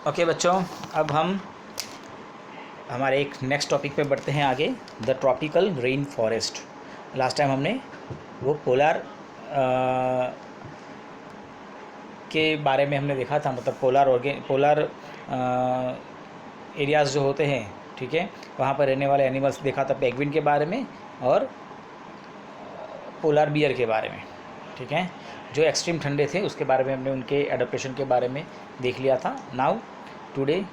Okay बच्चों, अब हम हमारे एक नेक्स्ट टॉपिक पे बढ़ते हैं आगे, the tropical rain forest. Last time हमने वो पोलार के बारे में हमने देखा था, मतलब पोलार एरियाज़ जो होते हैं, ठीक है, वहाँ पर रहने वाले एनिमल्स देखा था, पेंगुइन के बारे में और पोलार बियर के बारे में, ठीक है, जो एक्सट्रीम ठंडे थे उसके बारे में हमने उनके एडाप्टेशन के बारे में देख लिया था। Now today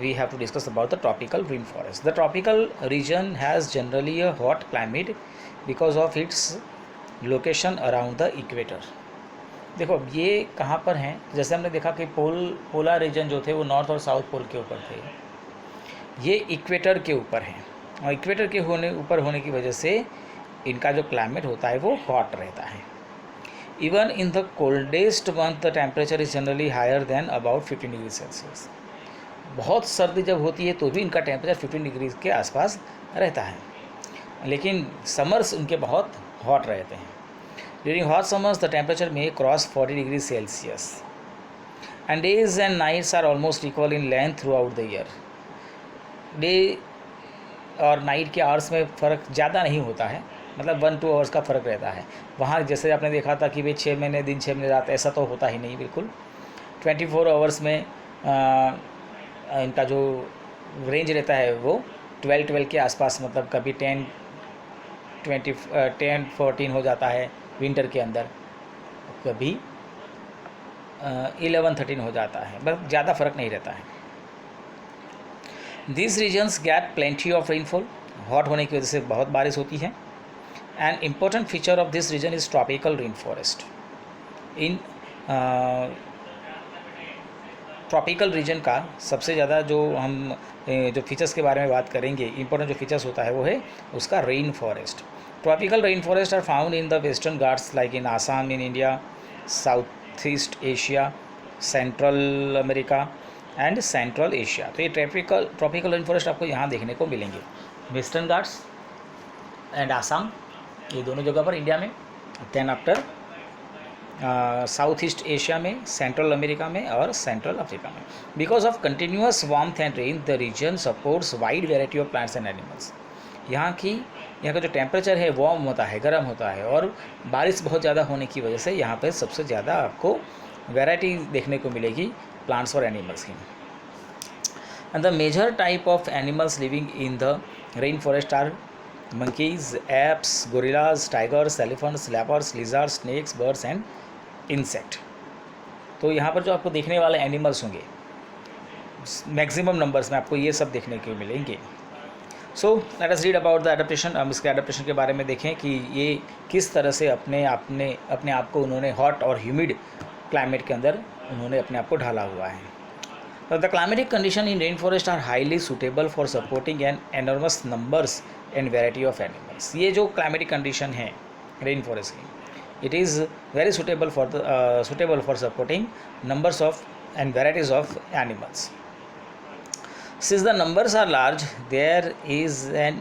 we have to discuss about the tropical rainforest. The tropical region has generally a hot climate because of its location around the equator. देखो अब ये कहाँ पर हैं, जैसे हमने देखा कि पोलर रीजन जो थे वो नॉर्थ और साउथ पोल के ऊपर थे, ये इक्वेटर के ऊपर हैं और इक्वेटर के ऊपर होने की वजह से इनका जो क्लाइमेट होता है वो हॉट रहता है। Even in the coldest month the temperature is generally higher than about 15 degree Celsius. बहुत सर्दी जब होती है तो भी इनका टेम्परेचर 15 डिग्री के आसपास रहता है, लेकिन समर्स उनके बहुत हॉट रहते हैं। During hot summers the temperature में cross 40 degree Celsius and days and nights are almost equal in length throughout the year. Day और नाइट के आवर्स में फ़र्क ज़्यादा नहीं होता है, मतलब 1-2 आवर्स का फ़र्क रहता है। वहाँ जैसे आपने देखा था कि भाई 6 महीने दिन 6 महीने रात, ऐसा तो होता ही नहीं बिल्कुल। 24 आवर्स में इनका जो रेंज रहता है वो 12 के आसपास, मतलब कभी 10-14 हो जाता है विंटर के अंदर, कभी 11-13 हो जाता है, बस ज़्यादा फर्क नहीं रहता है। This regions get plenty of rainfall, hot होने की वजह से बहुत बारिश होती है। And important feature of this region is tropical rain forest. इन ट्रॉपिकल रीजन का सबसे ज़्यादा जो हम जो फीचर्स के बारे में बात करेंगे, इंपॉर्टेंट जो फीचर्स होता है वो है उसका rain forest. Tropical rain forest are found in the Western Ghats like in Assam in India, South East Asia, Central America and Central Asia. तो ये ट्रॉपिकल रेन फॉरेस्ट आपको यहाँ देखने को मिलेंगे, वेस्टर्न घाट्स एंड आसाम, ये दोनों जगह पर इंडिया में, then after South East Asia में, सेंट्रल अमेरिका में और सेंट्रल अफ्रीका में। Because of continuous warmth and rain the region supports wide variety of plants and animals. यहाँ का जो टेम्परेचर है वार्म होता है, गर्म होता है, और बारिश बहुत ज़्यादा होने की वजह से यहाँ पर सबसे ज़्यादा आपको वैरायटी देखने को मिलेगी प्लांट्स और एनिमल्स की। And the major type of animals living in the rain forest are monkeys, apes, gorillas, tigers, elephants, leopards, lizards, snakes, birds and insect। तो यहाँ पर जो आपको देखने वाले एनिमल्स होंगे मैक्सिमम नंबर्स में आपको ये सब देखने को मिलेंगे। So let us read about the adaptation. हम इसके एडेप्टेशन के बारे में देखें कि ये किस तरह से अपने आप को उन्होंने हॉट और ह्यूमिड क्लाइमेट के अंदर उन्होंने अपने आप को ढाला हुआ है। So the climatic condition in rainforest are highly suitable for supporting an enormous numbers and variety of animals। ये जो climatic condition है रेन फॉरेस्ट की, it is very suitable for supporting numbers of and varieties of animals। Since the numbers are large, there is an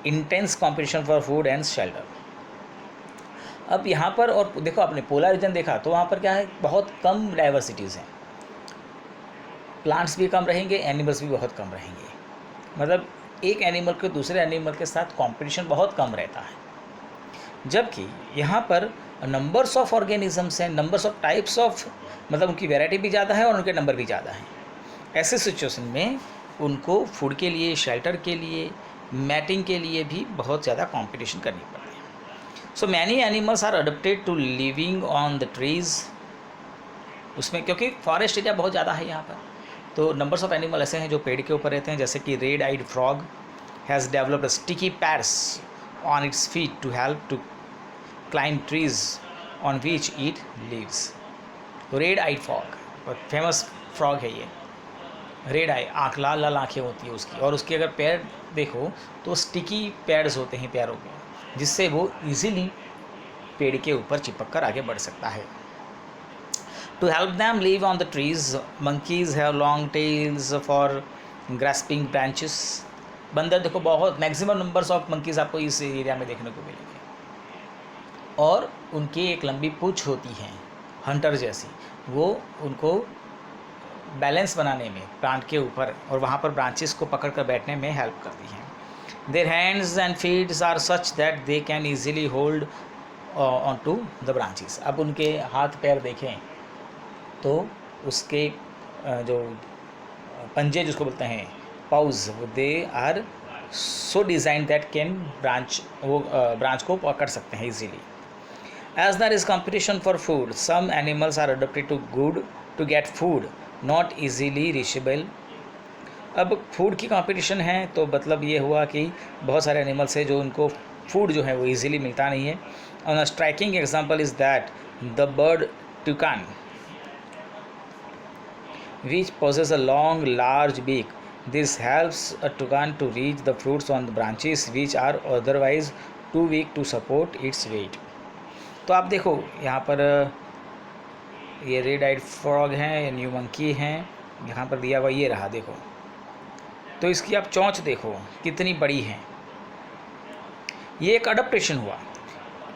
intense competition for food and shelter। अब यहाँ पर, और देखो आपने पोलर रीजन देखा तो वहाँ पर क्या है, बहुत कम डाइवर्सिटीज़ हैं, प्लांट्स भी कम रहेंगे, एनिमल्स भी बहुत कम रहेंगे, मतलब एक एनिमल के दूसरे एनिमल के साथ कंपटीशन बहुत कम रहता है। जबकि यहाँ पर नंबर्स ऑफ ऑर्गेनिजम्स हैं, नंबर्स ऑफ टाइप्स ऑफ, मतलब उनकी वैरायटी भी ज़्यादा है और उनके नंबर भी ज़्यादा हैं। ऐसे सिचुएशन में उनको फूड के लिए, शेल्टर के लिए, मैटिंग के लिए भी बहुत ज़्यादा कॉम्पिटिशन करनी पड़ती है। So many animals are adapted to living on the trees. उसमें क्योंकि फॉरेस्ट एरिया बहुत ज़्यादा है यहाँ पर, तो नंबर्स ऑफ एनिमल ऐसे हैं जो पेड़ के ऊपर रहते हैं, जैसे कि red eyed frog has developed sticky pads on its feet to help to climb trees on which it lives. तो red eyed frog famous frog है ये, रेड आई, आँख लाल लाल आँखें होती है उसकी, और उसके अगर पैर देखो तो स्टिकी पैड्स होते हैं पैरों के, जिससे वो इजीली पेड़ के ऊपर चिपक कर आगे बढ़ सकता है। To help them live on the trees, monkeys have long tails for grasping branches। बंदर देखो बहुत मैक्सिमम नंबर्स ऑफ मंकीज़ आपको इस एरिया में देखने को मिलेंगे, और उनकी एक लंबी पूँछ होती है हंटर जैसी, वो उनको बैलेंस बनाने में प्लांट के ऊपर और वहाँ पर ब्रांचेस को पकड़ कर बैठने में हेल्प करती हैं। Their hands and feets are such that they can easily hold on to the branches. अब उनके हाथ पैर देखें तो उसके जो पंजे जिसको बोलते हैं paws, they are so design that can branch को पकड़ सकते हैं easily. As there is competition for food, some animals are adopted to get food not easily reachable. अब फूड की कंपटीशन है तो मतलब ये हुआ कि बहुत सारे एनिमल्स हैं जो उनको फूड जो है वो इजीली मिलता नहीं है। On a striking example is that the bird toucan which possess a long large beak. This helps a toucan to reach the fruits on the branches which are otherwise too weak to support its weight. तो आप देखो यहाँ पर ये red eyed frog हैं, new monkey हैं, यहाँ पर दिया हुआ ये रहा देखो, तो इसकी आप चोंच देखो कितनी बड़ी है। ये एक अडप्टेशन हुआ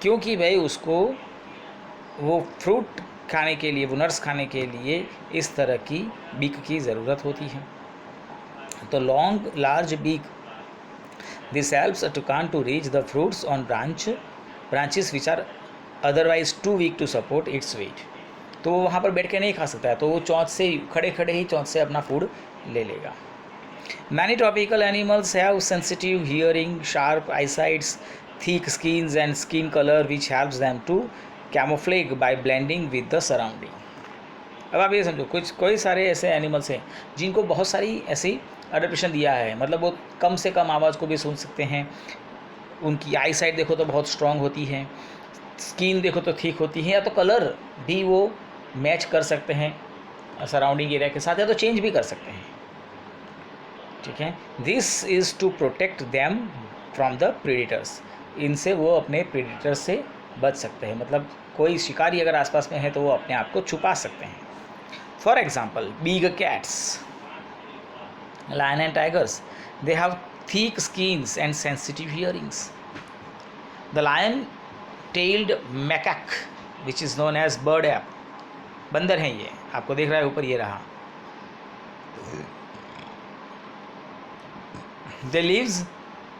क्योंकि भाई उसको वो फ्रूट खाने के लिए, वो नट्स खाने के लिए इस तरह की बीक की ज़रूरत होती है। तो long large beak, this helps a toucan to reach the fruits on branches which are otherwise too weak to support its weight. तो वो वहाँ पर बैठ के नहीं खा सकता है, तो वो चोंच से खड़े खड़े ही चोंच से अपना फूड ले लेगा। Many tropical animals have sensitive hearing, sharp eyesights, thick skins and skin color which helps them to camouflage by blending with the surrounding. अब आप ये समझो कोई सारे ऐसे एनिमल्स हैं जिनको बहुत सारी ऐसी अडेप्टेशन दिया है, मतलब वो कम से कम आवाज़ को भी सुन सकते हैं। उनकी आई साइट देखो तो बहुत स्ट्रांग होती है, स्किन देखो तो थिक होती है, या तो कलर भी वो मैच कर सकते हैं सराउंडिंग एरिया के साथ, या तो चेंज भी कर सकते हैं। ठीक है, this is to protect them from the predators. इनसे वो अपने प्रेडेटर से बच सकते हैं, मतलब कोई शिकारी अगर आसपास में है तो वो अपने आप को छुपा सकते हैं। For example big cats, lion and tigers, they have thick skins and sensitive hearings. The lion tailed macaque which is known as beard ape, बंदर हैं ये, आपको देख रहा है ऊपर ये रहा। दे lives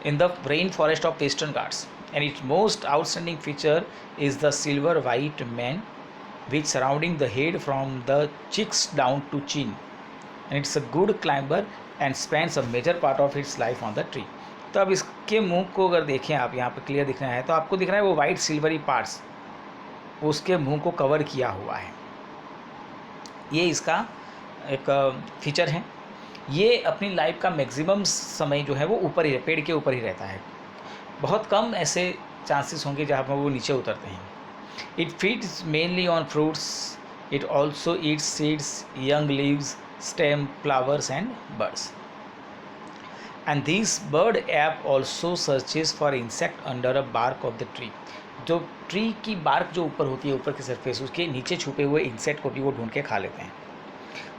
in the rainforest of Western Ghats, and its most outstanding feature is the silver white mane which surrounding the head from the cheeks down to chin, and it's a good climber and spends a major part of its life on the tree. तो अब इसके मुंह को अगर देखें आप, यहाँ पर क्लियर दिख रहा है, तो आपको दिख रहा है वो वाइट सिल्वरी पार्ट्स उसके मुंह को कवर किया हुआ है। ये इसका एक फीचर है। ये अपनी लाइफ का मैक्सिमम समय जो है वो ऊपर ही, पेड़ के ऊपर ही रहता है। बहुत कम ऐसे चांसेस होंगे जहाँ पर वो नीचे उतरते हैं। It feeds mainly on fruits, it also eats seeds, young leaves, stem, flowers and birds. And this bird ape also searches for insect under a bark of the tree. जो ट्री की bark जो ऊपर होती है, ऊपर की surface, उसके नीचे छुपे हुए इंसेक्ट को भी वो ढूंढ के खा लेते हैं।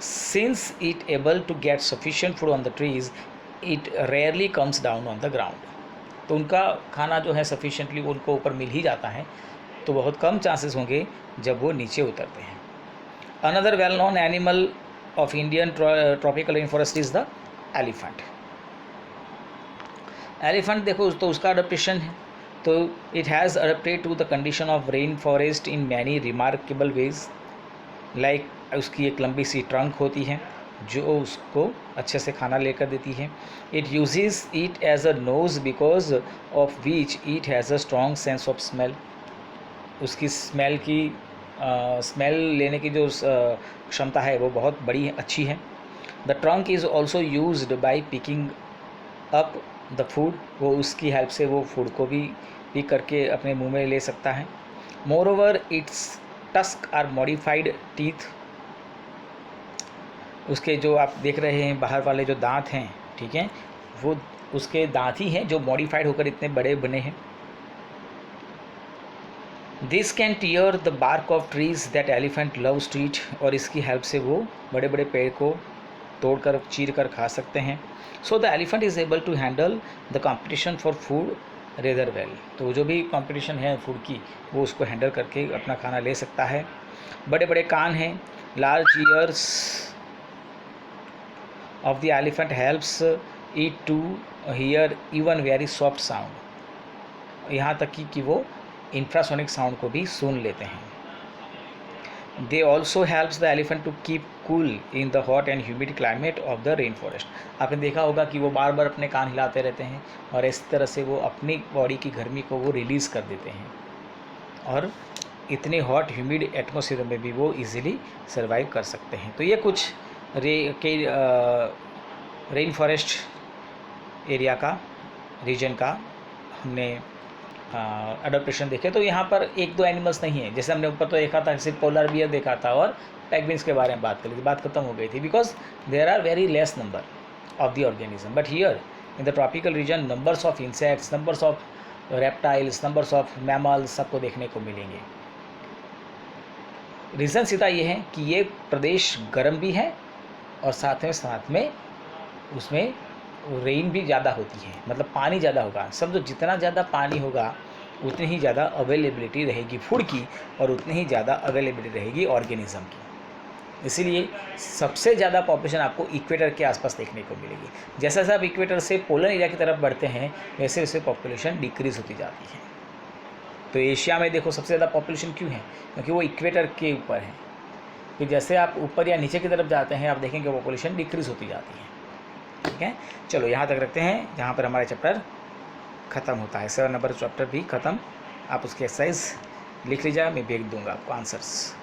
Since it able to get sufficient food on the trees, it rarely comes down on the ground. तो उनका खाना जो है सफिशिएंटली उनको ऊपर मिल ही जाता है, तो बहुत कम चांसेस होंगे जब वो नीचे उतरते हैं। Another well known animal of Indian tropical rain forest is the elephant. Elephant देखो तो उसका अडप्टेशन है, तो it has adapted to the condition of rain forest in many remarkable ways. Like उसकी एक लंबी सी ट्रंक होती है जो उसको अच्छे से खाना लेकर देती है। It uses it as a nose because of which it has a strong sense of smell. उसकी स्मेल लेने की जो क्षमता है वो बहुत बड़ी अच्छी है। The trunk is also used by picking up the food, वो उसकी हेल्प से वो फूड को भी पिक करके अपने मुंह में ले सकता है। Moreover its tusk are modified teeth, उसके जो आप देख रहे हैं बाहर वाले जो दांत हैं, ठीक है, वो उसके दांत ही हैं जो मॉडिफाइड होकर इतने बड़े बने हैं। This can tear the bark of trees that elephant loves to eat, और इसकी हेल्प से वो बड़े बड़े पेड़ को तोड़कर चीर कर खा सकते हैं। So the elephant is able to handle the competition for food rather well. तो जो भी कंपटीशन है फूड की वो उसको हैंडल करके अपना खाना ले सकता है। बड़े बड़े कान हैं, large ears, of the elephant helps it to hear even very soft sound, यहाँ तक कि वो इंफ्रासोनिक साउंड को भी सुन लेते हैं। They also helps the elephant to keep cool in the hot and humid climate of the rain forest. आपने देखा होगा कि वो बार बार अपने कान हिलाते रहते हैं और इस तरह से वो अपनी बॉडी की गर्मी को वो रिलीज़ कर देते हैं और इतने हॉट ह्यूमिड एटमॉस्फेयर में भी वो इजीली सर्वाइव कर सकते हैं। तो ये कुछ रेन फॉरेस्ट एरिया का, रीजन का हमने अडोप्टेशन देखे। तो यहाँ पर एक दो एनिमल्स नहीं है, जैसे हमने ऊपर तो देखा था, सिर्फ पोलर बियर देखा था और पेंगुइन्स के बारे में बात करी थी, बात खत्म हो गई थी, because there are very less number of the organism. But here in the tropical region numbers of insects, numbers of reptiles, numbers of mammals सबको देखने को मिलेंगे। रीज़न सीधा ये है कि ये प्रदेश गर्म भी है और साथ में उसमें रेन भी ज़्यादा होती है, मतलब पानी ज़्यादा होगा। समझो जितना ज़्यादा पानी होगा उतनी ही ज़्यादा अवेलेबिलिटी रहेगी फूड की और उतनी ही ज़्यादा अवेलेबिलिटी रहेगी ऑर्गेनिज्म की। इसीलिए सबसे ज़्यादा पॉपुलेशन आपको इक्वेटर के आसपास देखने को मिलेगी। जैसे जैसे आप इक्वेटर से पोलर एरिया की तरफ बढ़ते हैं वैसे वैसे पॉपुलेशन डिक्रीज़ होती जाती है। तो एशिया में देखो सबसे ज़्यादा पॉपुलेशन क्यों है, क्योंकि वो इक्वेटर के ऊपर है। कि जैसे आप ऊपर या नीचे की तरफ जाते हैं आप देखेंगे पॉपुलेशन डिक्रीज़ होती जाती है। ठीक है, चलो यहाँ तक रखते हैं जहाँ पर हमारा चैप्टर ख़त्म होता है। 7 नंबर चैप्टर भी ख़त्म। आप उसकी एक्सरसाइज लिख लीजिए, मैं भेज दूँगा आपको आंसर्स।